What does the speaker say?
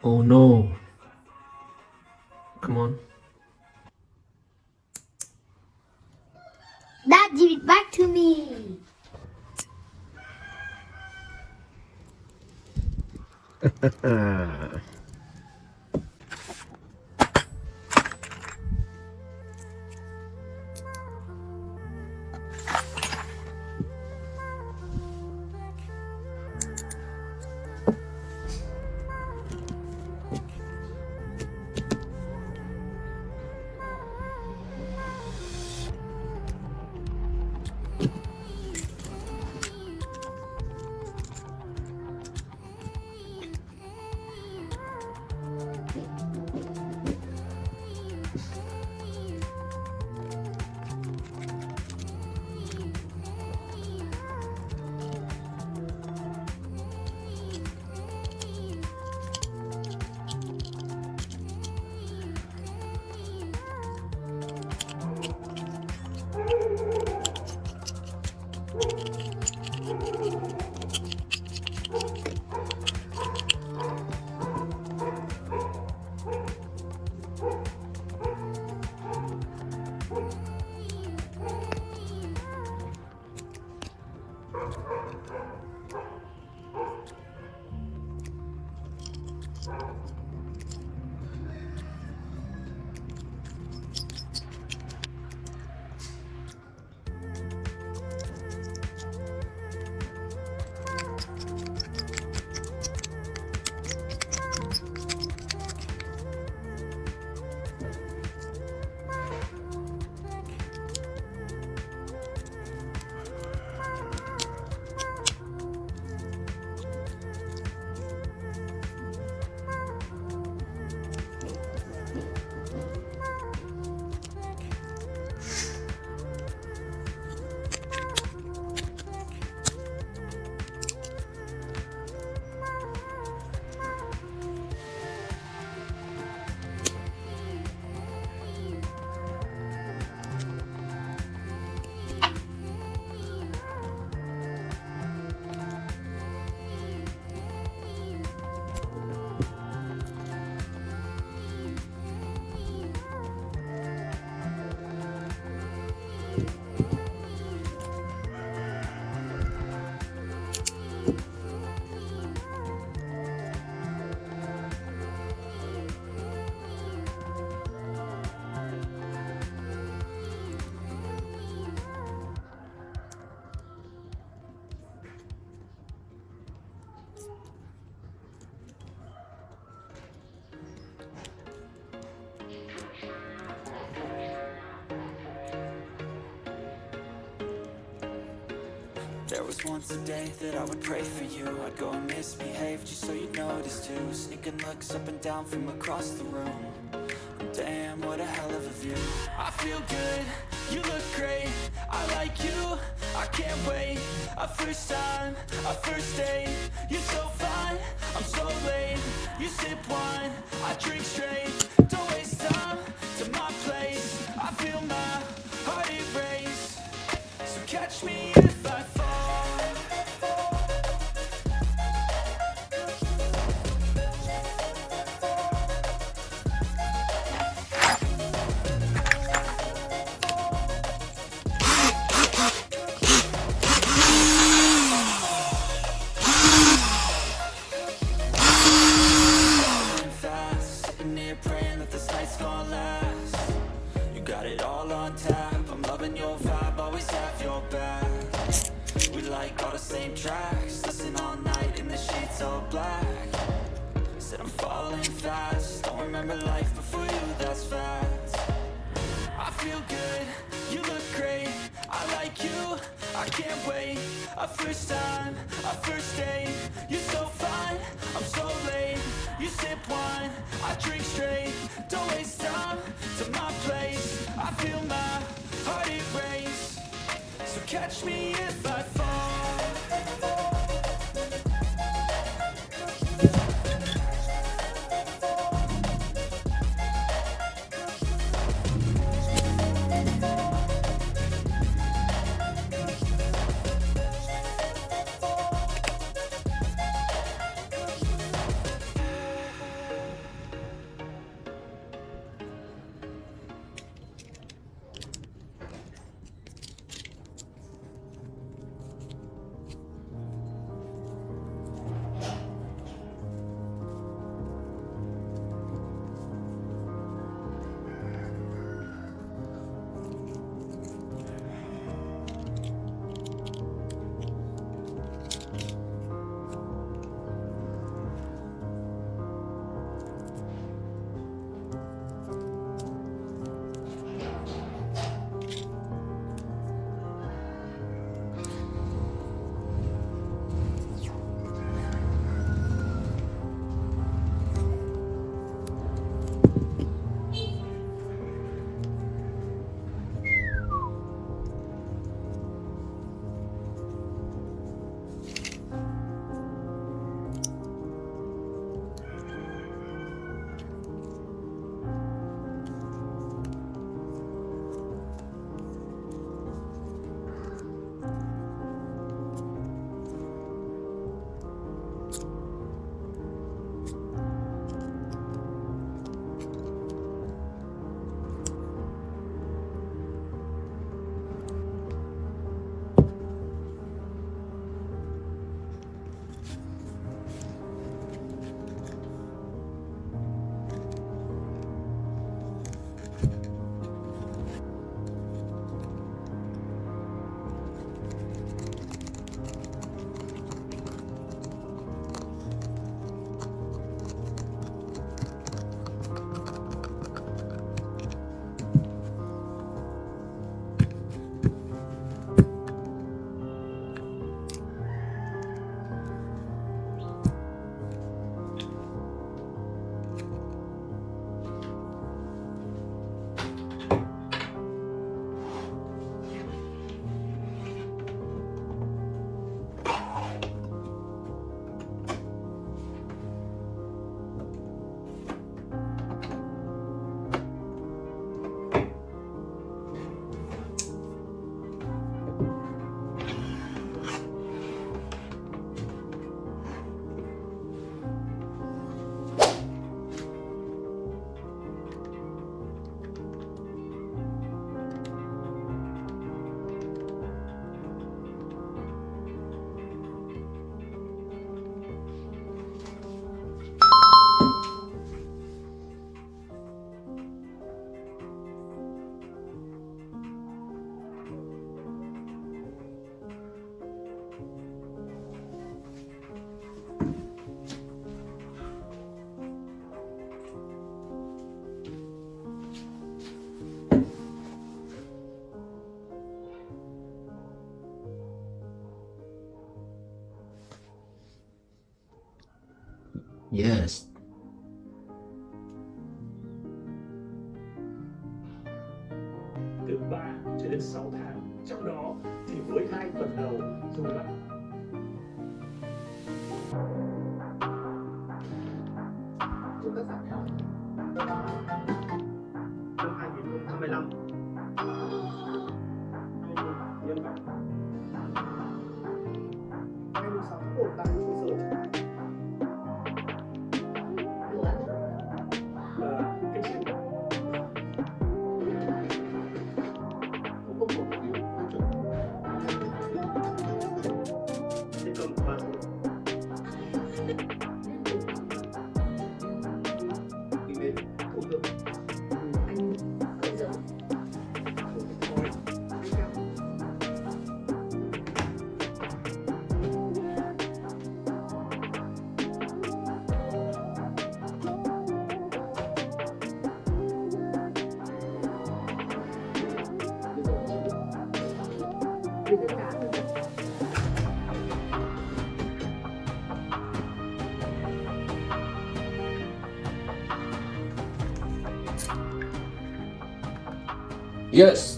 Oh no. Come on. Dad, give it back to me. There was once a day that I would pray for you. I'd go and misbehave just so you'd notice too. Sneaking looks up and down from across the room. Damn, what a hell of a view. I feel good, you look great. I like you, I can't wait. A first time, a first date. You're so fine, I'm so late. You sip wine, I drink straight. Don't waste time to my place. I feel my heart erase. So catch me if I fall. Fast, sitting here praying that this night's gonna last. You got it all on tap. I'm loving your vibe, always have your back. We like all the same tracks. Listen all night in the sheets all black. Said I'm falling fast. Don't remember life before you, that's facts. I feel good, you look great. I like you, I can't wait. A first time, a first date. You're so fine, I'm so late. You sip wine, I drink straight. Don't waste time to my place. I feel my heart erase. So catch me if I fall. Yes. Từ 3 cho đến 6 tháng. Trong đó thì với 2 tuần đầu dù là chúng ta giảm theo năm 2015 nhân bản ngày 6 tháng 1 tại trụ sở cái chuyện cũng không có điều tiêu chuẩn thế còn và đi đến thủ tướng anh cậu giống với tất cả Yes.